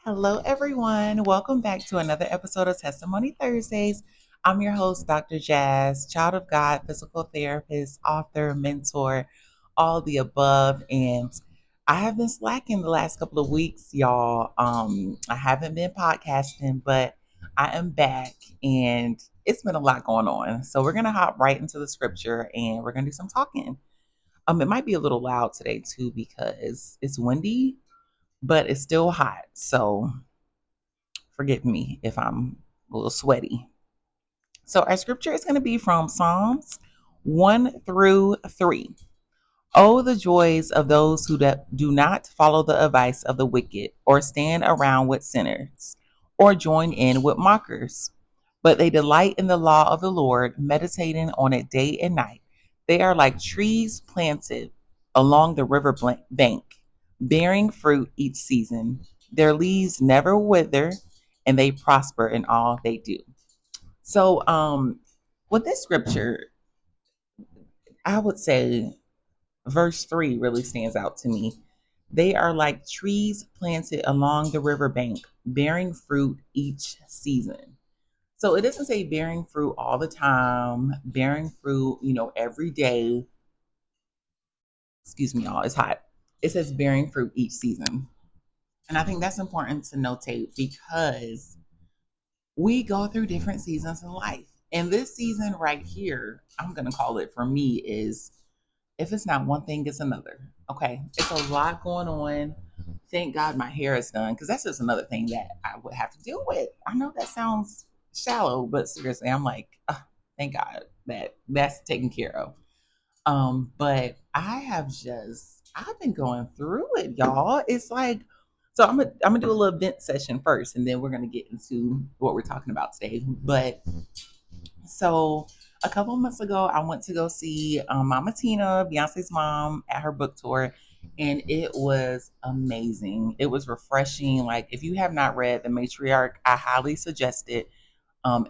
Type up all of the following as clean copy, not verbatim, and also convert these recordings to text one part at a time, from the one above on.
Hello, everyone. Welcome back to another episode of Testimony Thursdays. I'm your host, Dr. Jazz, child of God, physical therapist, author, mentor, all the above. And I have been slacking the last couple of weeks, y'all. I haven't been podcasting, but I am back and it's been a lot going on. So we're going to hop right into the scripture and we're going to do some talking. It might be a little loud today, too, because it's windy, but it's still hot. So forgive me if I'm a little sweaty. So our scripture is going to be from Psalms 1 through 3. Oh, the joys of those who do not follow the advice of the wicked, or stand around with sinners, or join in with mockers. But they delight in the law of the Lord, meditating on it day and night. They are like trees planted along the river bank, bearing fruit each season. Their leaves never wither, and they prosper in all they do. So, with this scripture, I would say verse 3 really stands out to me. They are like trees planted along the riverbank, bearing fruit each season. So it doesn't say bearing fruit all the time, bearing fruit, every day. Excuse me, y'all, it's hot. It says bearing fruit each season. And I think that's important to notate because we go through different seasons in life. And this season right here, I'm going to call it for me, is if it's not one thing, it's another. Okay. It's a lot going on. Thank God my hair is done because that's just another thing that I would have to deal with. I know that sounds shallow, but seriously, I'm like, thank God that that's taken care of. But I've been going through it, y'all. It's like, so I'm gonna do a little vent session first, and then we're gonna get into what we're talking about today. But so a couple of months ago, I went to go see Mama Tina, Beyonce's mom, at her book tour, and it was amazing. It was refreshing. Like if you have not read The Matriarch, I highly suggest it.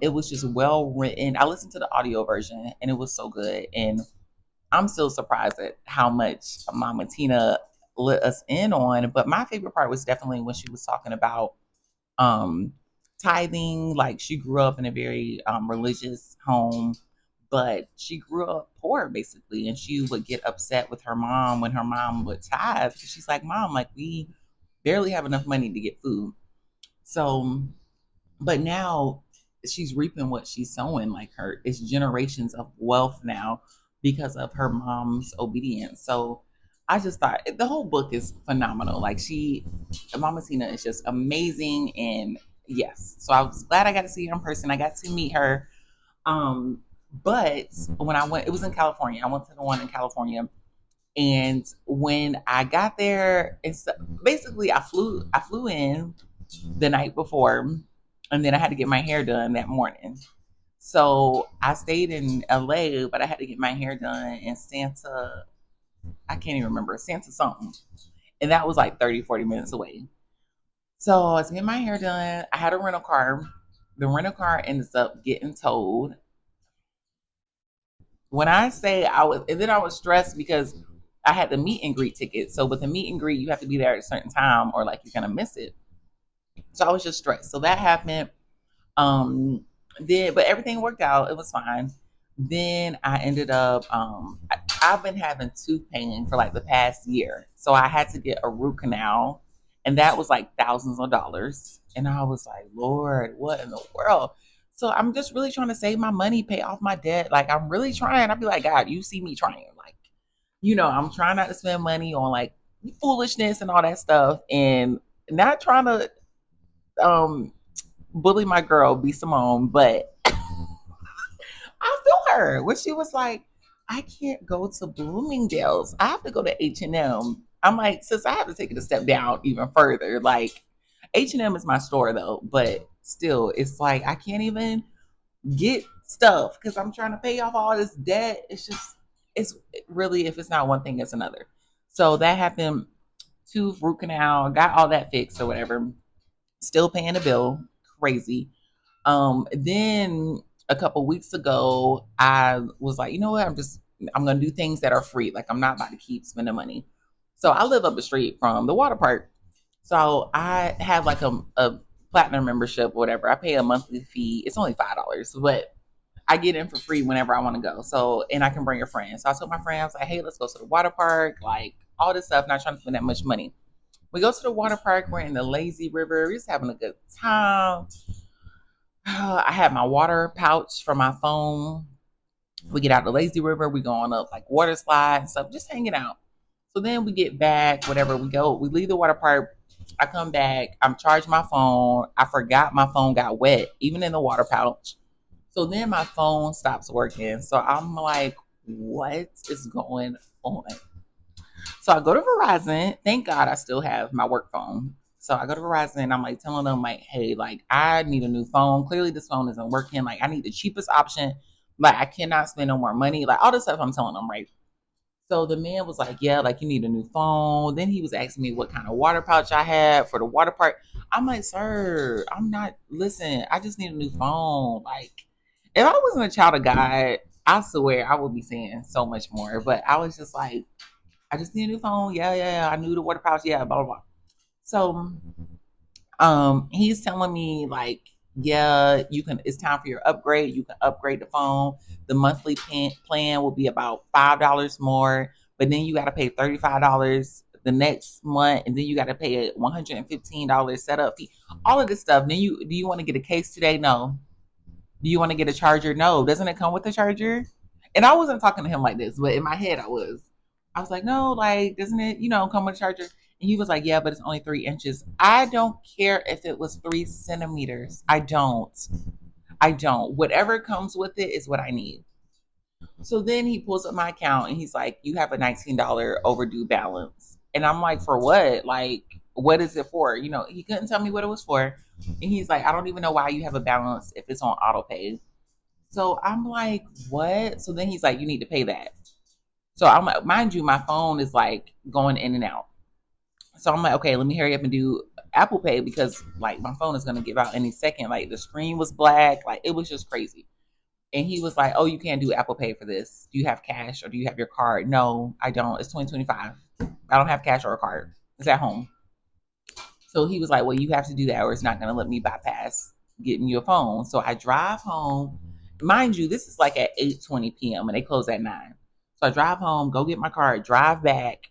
It was just well written. I listened to the audio version, and it was so good. And I'm still surprised at how much Mama Tina let us in on. But my favorite part was definitely when she was talking about um tithing. Like she grew up in a very religious home, but she grew up poor basically, and she would get upset with her mom when her mom would tithe because she's like, Mom, like we barely have enough money to get food. So but now she's reaping what she's sowing. Like her, it's generations of wealth now because of her mom's obedience. So I just thought the whole book is phenomenal. Like Mama Tina is just amazing. And yes, so I was glad I got to see her in person. I got to meet her. Um, but when I went, it was in California. I went to the one in California. And when I got there, it's basically I flew in the night before, and then I had to get my hair done that morning. So I stayed in LA, but I had to get my hair done in Santa. I can't even remember Santa something, and that was like 30, 40 minutes away. So I was getting my hair done. I had a rental car. The rental car ends up getting towed. When I say I was, and then I was stressed because I had the meet and greet ticket. So with the meet and greet, you have to be there at a certain time, or like you're gonna miss it. So I was just stressed. So that happened. Um, then, but everything worked out. It was fine. Then I ended up, I've been having tooth pain for like the past year. So I had to get a root canal, and that was like thousands of dollars. And I was like, Lord, what in the world? So I'm just really trying to save my money, pay off my debt. Like I'm really trying. I'd be like, God, you see me trying. Like, I'm trying not to spend money on like foolishness and all that stuff, and not trying to um bully my girl B Simone, but I feel her when she was like, I can't go to Bloomingdale's. I have to go to H&M. I'm like, sis, I have to take it a step down even further. Like H&M is my store though, but still it's like I can't even get stuff because I'm trying to pay off all this debt. It's really, if it's not one thing, it's another. So that happened. Tooth root canal, got all that fixed or whatever. Still paying the bill. Crazy. Then a couple weeks ago, I was like, you know what? I'm gonna do things that are free. Like I'm not about to keep spending money. So I live up the street from the water park. So I have like a platinum membership, or whatever. I pay a monthly fee. It's only $5, but I get in for free whenever I want to go. So, and I can bring a friend. So I told my friend, I was like, hey, let's go to the water park, like all this stuff, not trying to spend that much money. We go to the water park, we're in the lazy river, we're just having a good time. I had my water pouch for my phone. We get out the lazy river, we go on up like water slide and stuff, just hanging out. So then we get back, whatever, we leave the water park. I come back, I'm charging my phone. I forgot my phone got wet, even in the water pouch. So then my phone stops working. So I'm like, what is going on? So I go to Verizon. Thank God I still have my work phone. So I go to Verizon and I'm like telling them, like, hey, like I need a new phone. Clearly this phone isn't working. Like I need the cheapest option. Like I cannot spend no more money. Like all this stuff I'm telling them, right? So the man was like, yeah, like you need a new phone. Then he was asking me what kind of water pouch I had for the water park. I'm like, sir, I'm not, listen, I just need a new phone. Like, if I wasn't a child of God, I swear I would be saying so much more. But I was just like, I just need a new phone. Yeah, yeah, yeah. I knew the water pouch. Yeah, blah, blah, blah. So he's telling me like, yeah, you can, it's time for your upgrade. You can upgrade the phone. The monthly plan will be about $5 more, but then you got to pay $35 the next month, and then you got to pay a $115 setup fee. All of this stuff. Then you, do you want to get a case today? No. Do you want to get a charger? No. Doesn't it come with a charger? And I wasn't talking to him like this, but in my head I was. I was like, no, like, doesn't it, come with a charger? And he was like, yeah, but it's only 3 inches. I don't care if it was 3 centimeters. I don't. I don't. Whatever comes with it is what I need. So then he pulls up my account and he's like, you have a $19 overdue balance. And I'm like, for what? Like, what is it for? He couldn't tell me what it was for. And he's like, I don't even know why you have a balance if it's on auto pay. So I'm like, what? So then he's like, you need to pay that. So I'm like, mind you, my phone is like going in and out. So I'm like, okay, let me hurry up and do Apple Pay because like my phone is gonna give out any second. Like the screen was black, like it was just crazy. And he was like, oh, you can't do Apple Pay for this. Do you have cash or do you have your card? No, I don't. It's 2025. I don't have cash or a card. It's at home. So he was like, well, you have to do that or it's not gonna let me bypass getting you a phone. So I drive home. Mind you, this is like at 8:20 p.m. and they close at 9. So I drive home, go get my card, drive back,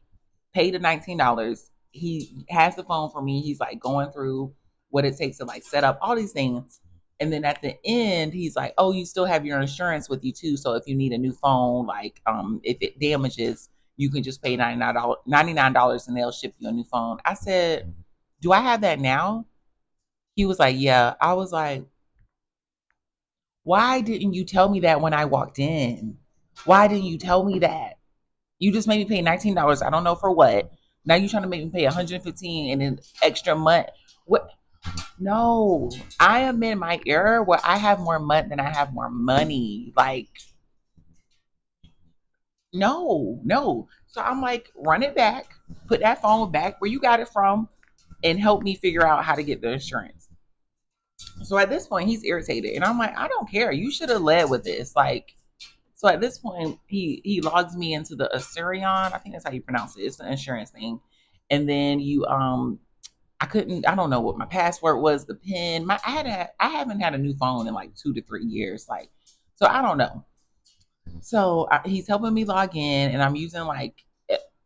pay the $19. He has the phone for me. He's like going through what it takes to like set up all these things. And then at the end, he's like, oh, you still have your insurance with you too. So if you need a new phone, like if it damages, you can just pay $99 and they'll ship you a new phone. I said, do I have that now? He was like, yeah. I was like, why didn't you tell me that when I walked in? Why didn't you tell me that? You just made me pay $19. I don't know for what. Now you're trying to make me pay 115 and an extra month. What? No, I am in my era where I have more month than I have more money. Like, no, no. So I'm like, run it back, put that phone back where you got it from, and help me figure out how to get the insurance. So at this point, he's irritated, and I'm like, I don't care. You should have led with this. Like, so at this point, he logs me into the Assyrian. I think that's how you pronounce it. It's the insurance thing, and then you I couldn't. I don't know what my password was. The pin. I haven't had a new phone in like 2 to 3 years. Like, so I don't know. So he's helping me log in, and I'm using like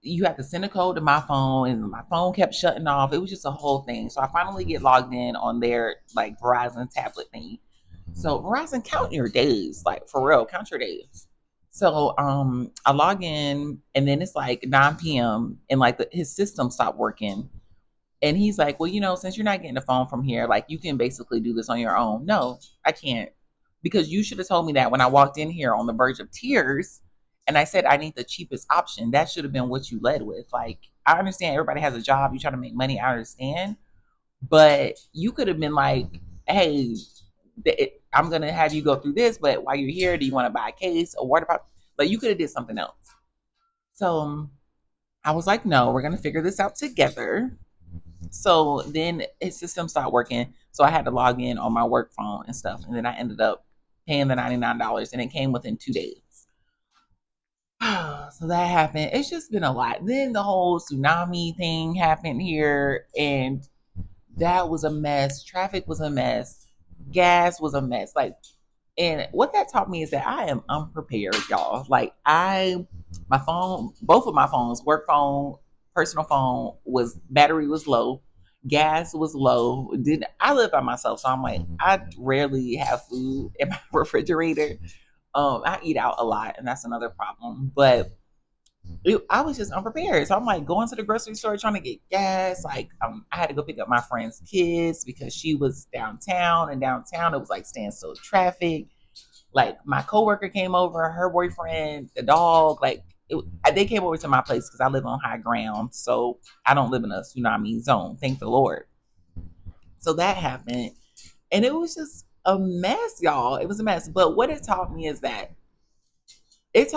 you have to send a code to my phone, and my phone kept shutting off. It was just a whole thing. So I finally get logged in on their like Verizon tablet thing. So Verizon, count your days, like for real, count your days. So I log in, and then it's like 9 p.m. and like his system stopped working. And he's like, well, since you're not getting a phone from here, like you can basically do this on your own. No, I can't. Because you should have told me that when I walked in here on the verge of tears and I said I need the cheapest option. That should have been what you led with. Like, I understand everybody has a job, you try to make money, I understand. But you could have been like, hey, I'm gonna have you go through this, but while you're here, do you want to buy a case, a water bottle? Like you could have did something else. So I was like, no, we're gonna figure this out together. So then his system stopped working. So I had to log in on my work phone and stuff. And then I ended up paying the $99 and it came within 2 days. So that happened. It's just been a lot. Then the whole tsunami thing happened here, and that was a mess. Traffic was a mess. Gas was a mess. Like, and what that taught me is that I am unprepared, y'all. Like, my phone, both of my phones, work phone, personal phone, was battery was low, gas was low. Did I live by myself? So I'm like, I rarely have food in my refrigerator. I eat out a lot, and that's another problem. But I was just unprepared. So I'm like going to the grocery store trying to get gas. Like, I had to go pick up my friend's kids because she was downtown, and downtown it was like standstill traffic. Like, my coworker came over, her boyfriend, the dog. Like, they came over to my place because I live on high ground, so I don't live in a tsunami zone. Thank the Lord. So that happened, and it was just a mess, y'all. It was a mess. But what it taught me is that it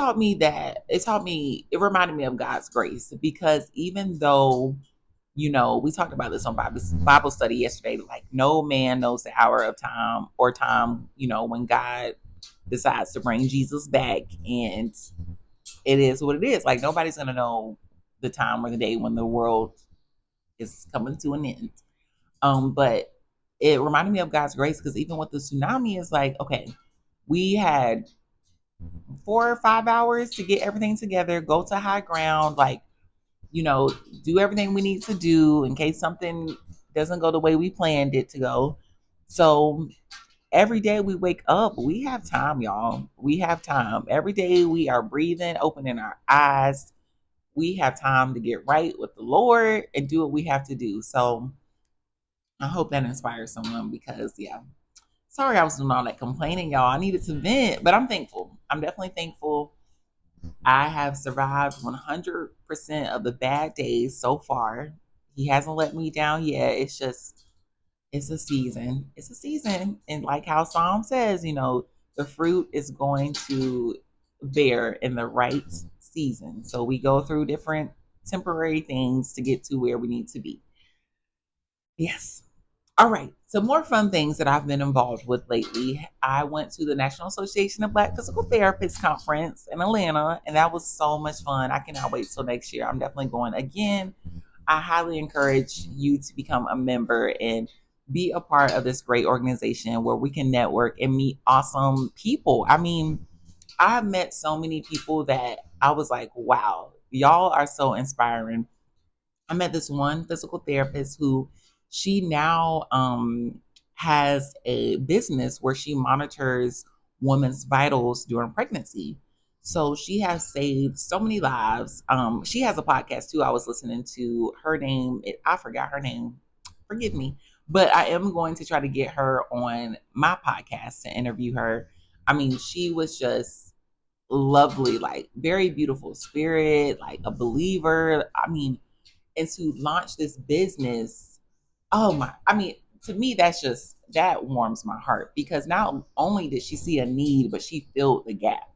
reminded me of God's grace, because even though, we talked about this on Bible study yesterday, like, no man knows the hour of time or time, when God decides to bring Jesus back. And it is what it is. Like, nobody's going to know the time or the day when the world is coming to an end. But it reminded me of God's grace, because even with the tsunami, it's like, okay, we had 4 or 5 hours to get everything together, go to high ground, like, do everything we need to do in case something doesn't go the way we planned it to go. So every day we wake up, we have time, y'all. We have time. Every day we are breathing, opening our eyes. We have time to get right with the Lord and do what we have to do. So I hope that inspires someone, because, yeah. Sorry I was doing all that complaining, y'all. I needed to vent, but I'm thankful. I'm definitely thankful. I have survived 100% of the bad days so far. He hasn't let me down yet. It's a season. It's a season. And like how Psalm says, the fruit is going to bear in the right season. So we go through different temporary things to get to where we need to be. Yes. All right. Some more fun things that I've been involved with lately. I went to the National Association of Black Physical Therapists conference in Atlanta, and that was so much fun. I cannot wait till next year. I'm definitely going again. I highly encourage you to become a member and be a part of this great organization where we can network and meet awesome people. I mean, I've met so many people that I was like, wow, y'all are so inspiring. I met this one physical therapist who, she now has a business where she monitors women's vitals during pregnancy. So she has saved so many lives. She has a podcast too. I was listening to her name. I forgot her name. Forgive me. But I am going to try to get her on my podcast to interview her. I mean, she was just lovely, like, very beautiful spirit, like a believer. I mean, and to launch this business, oh my, I mean, to me, that warms my heart, because not only did she see a need, but she filled the gap,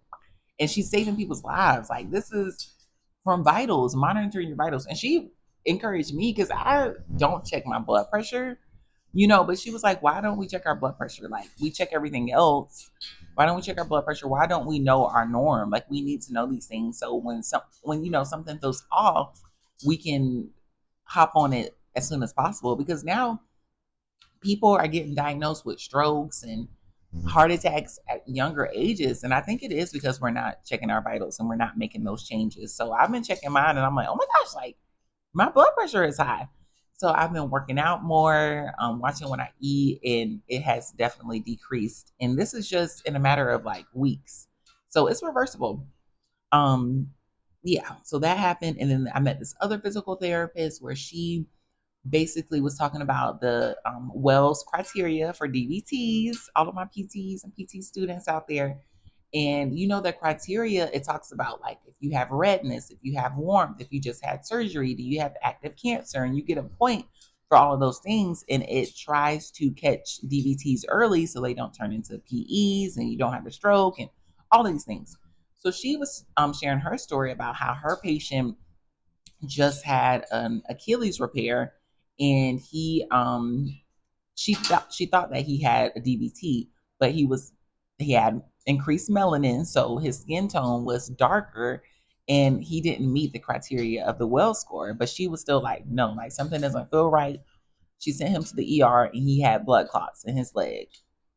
and she's saving people's lives. Like, this is from vitals, monitoring your vitals. And she encouraged me, because I don't check my blood pressure, but she was like, why don't we check our blood pressure? Like, we check everything else. Why don't we check our blood pressure? Why don't we know our norm? Like, we need to know these things. So when something feels off, we can hop on it as soon as possible, because now people are getting diagnosed with strokes and heart attacks at younger ages. And I think it is because we're not checking our vitals and we're not making those changes. So I've been checking mine, and I'm like, oh my gosh, like, my blood pressure is high. So I've been working out more, watching what I eat, and it has definitely decreased. And this is just in a matter of like weeks. So it's reversible. Um, yeah, so that happened. And then I met this other physical therapist where she basically was talking about the Wells criteria for DBTs, all of my PTs and PT students out there. And the criteria, it talks about, like, if you have redness, if you have warmth, if you just had surgery, do you have active cancer? And you get a point for all of those things. And it tries to catch DBTs early so they don't turn into PEs and you don't have a stroke and all of these things. So she was sharing her story about how her patient just had an Achilles repair, and she thought that he had a DVT, but he had increased melanin, so his skin tone was darker, and he didn't meet the criteria of the well score, but she was still like, no, like something doesn't feel right. She sent him to the ER and he had blood clots in his leg.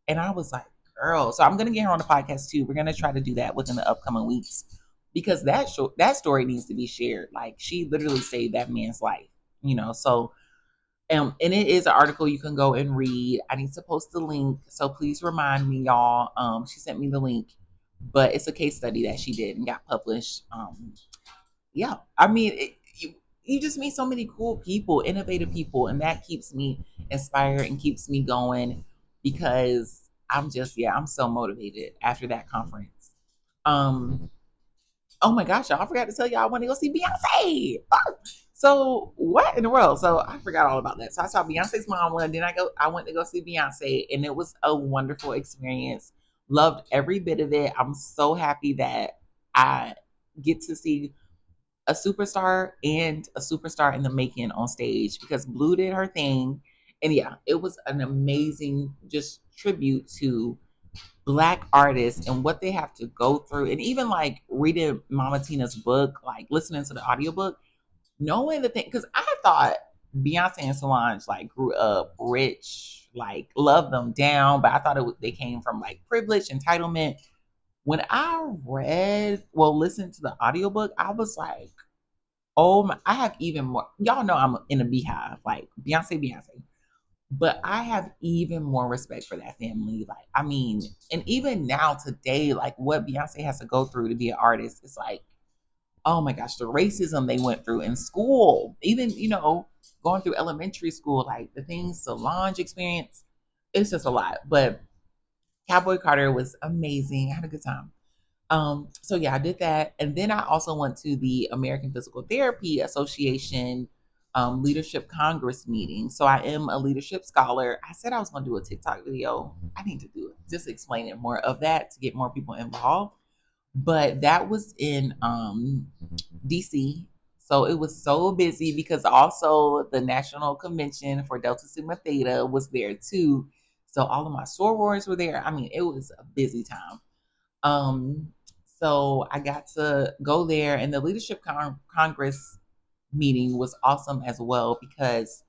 And I was like, girl, so I'm gonna get her on the podcast too. We're gonna try to do that within the upcoming weeks because that story needs to be shared. Like she literally saved that man's life, you know. So and it is an article you can go and read. I need to post the link, so please remind me, y'all. She sent me the link, but it's a case study that she did and got published. Yeah, I mean, you just meet so many cool people, innovative people, and that keeps me inspired and keeps me going because I'm so motivated after that conference. Um, oh my gosh, y'all, I forgot to tell y'all I want to go see Beyonce. So what in the world? So I forgot all about that. So I saw Beyonce's mom one, then I went to go see Beyonce, and it was a wonderful experience. Loved every bit of it. I'm so happy that I get to see a superstar and a superstar in the making on stage because Blue did her thing. And yeah, it was an amazing just tribute to Black artists and what they have to go through. And even like reading Mama Tina's book, like listening to the audiobook, knowing the thing, because I thought Beyonce and Solange like grew up rich, like loved them down, but I thought they came from like privilege, entitlement. When I listened to the audiobook, I was like, oh my, I have even more. Y'all know I'm in a beehive, like Beyonce. But I have even more respect for that family. Like, I mean, and even now today, like what Beyonce has to go through to be an artist, it's like, oh my gosh, the racism they went through in school, even, going through elementary school, like the things Solange experienced, it's just a lot. But Cowboy Carter was amazing. I had a good time. So yeah, I did that. And then I also went to the American Physical Therapy Association Leadership Congress meeting. So I am a leadership scholar. I said I was going to do a TikTok video. I need to do it, just explaining more of that to get more people involved. But that was in DC. So it was so busy because also the National Convention for Delta Sigma Theta was there too. So all of my sorors were there. I mean, it was a busy time. Um, so I got to go there, and the Leadership Congress meeting was awesome as well because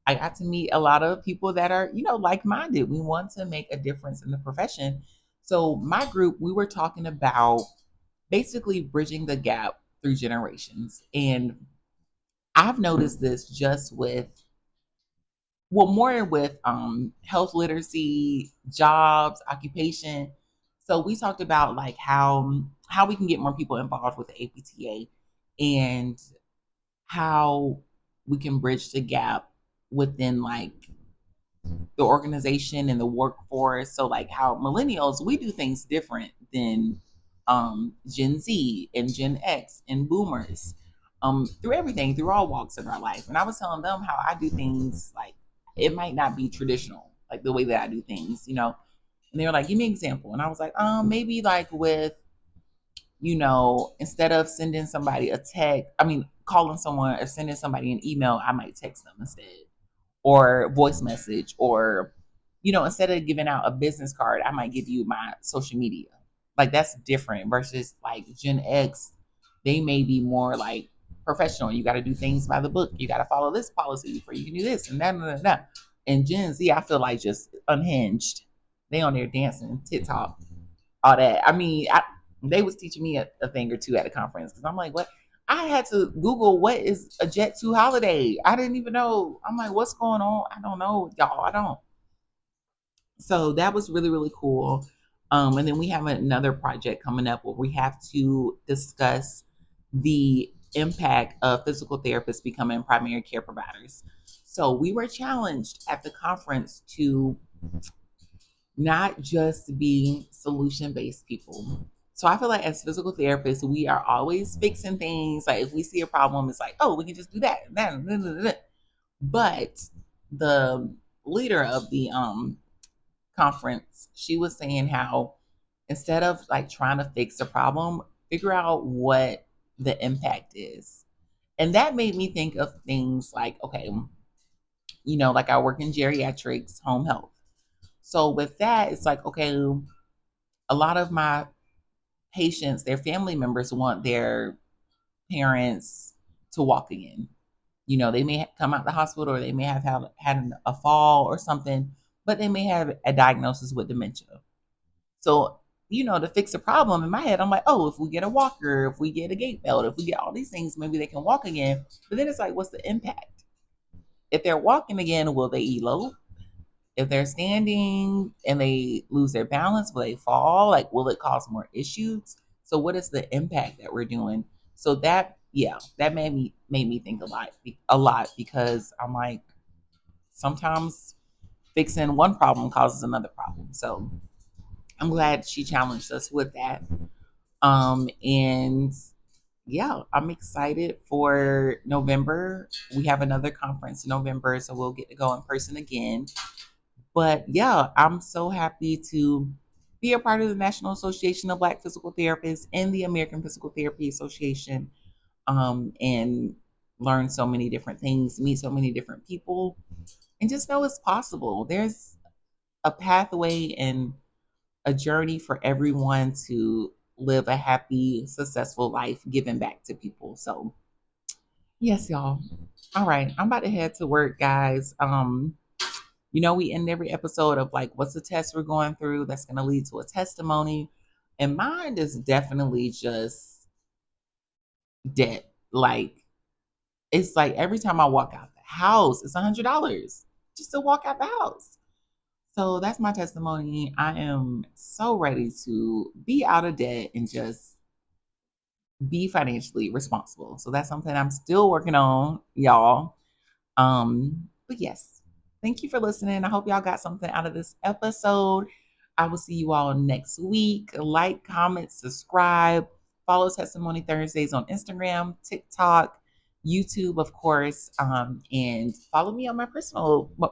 I got to meet a lot of people that are, like minded. We want to make a difference in the profession. So my group, we were talking about basically bridging the gap through generations. And I've noticed this just with, more with health literacy, jobs, occupation. So we talked about like how we can get more people involved with the APTA and how we can bridge the gap within like the organization and the workforce. So like how millennials, we do things different than Gen Z and Gen X and boomers, through everything, through all walks of our life. And I was telling them how I do things like it might not be traditional, like the way that I do things, And they were like, give me an example. And I was like, maybe like with, instead of sending somebody a text, I mean, calling someone or sending somebody an email, I might text them instead or voice message or instead of giving out a business card, I might give you my social media. Like that's different versus like Gen X. They may be more like professional. You got to do things by the book. You got to follow this policy before you can do this and that. And Gen Z, I feel like just unhinged. They on there dancing, TikTok, all that. I mean, they was teaching me a thing or two at a conference because I'm like, what? I had to Google what is a Jet 2 holiday. I didn't even know. I'm like, what's going on? I don't know, y'all. I don't. So that was really, really cool. And then we have another project coming up where we have to discuss the impact of physical therapists becoming primary care providers. So we were challenged at the conference to not just be solution based people. So I feel like as physical therapists, we are always fixing things. Like if we see a problem, it's like, oh, we can just do that. But the leader of the conference, she was saying how instead of like trying to fix the problem, figure out what the impact is. And that made me think of things like, okay, like I work in geriatrics, home health. So with that, it's like, okay, a lot of my patients, their family members want their parents to walk again. They may come out the hospital, or they may have had a fall or something, but they may have a diagnosis with dementia. So, to fix a problem in my head, I'm like, oh, if we get a walker, if we get a gait belt, if we get all these things, maybe they can walk again. But then it's like, what's the impact? If they're walking again, will they elope? If they're standing and they lose their balance, will they fall? Like, will it cause more issues? So, what is the impact that we're doing? So that made me think a lot because I'm like, sometimes fixing one problem causes another problem. So I'm glad she challenged us with that. And yeah, I'm excited for November. We have another conference in November, so we'll get to go in person again. But yeah, I'm so happy to be a part of the National Association of Black Physical Therapists and the American Physical Therapy Association, and learn so many different things, meet so many different people, and just know it's possible. There's a pathway and a journey for everyone to live a happy, successful life, giving back to people. So, yes, y'all. All right, I'm about to head to work, guys. We end every episode of like, what's the test we're going through that's going to lead to a testimony? And mine is definitely just debt. Like, it's like every time I walk out the house, it's $100 just to walk out the house. So that's my testimony. I am so ready to be out of debt and just be financially responsible. So that's something I'm still working on, y'all. But yes, thank you for listening. I hope y'all got something out of this episode. I will see you all next week. Like, comment, subscribe, follow Testimony Thursdays on Instagram, TikTok, YouTube, of course, and follow me on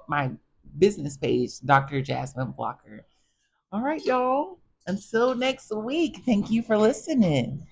my business page, Dr. Jasmine Blocker. All right, y'all. Until next week, thank you for listening.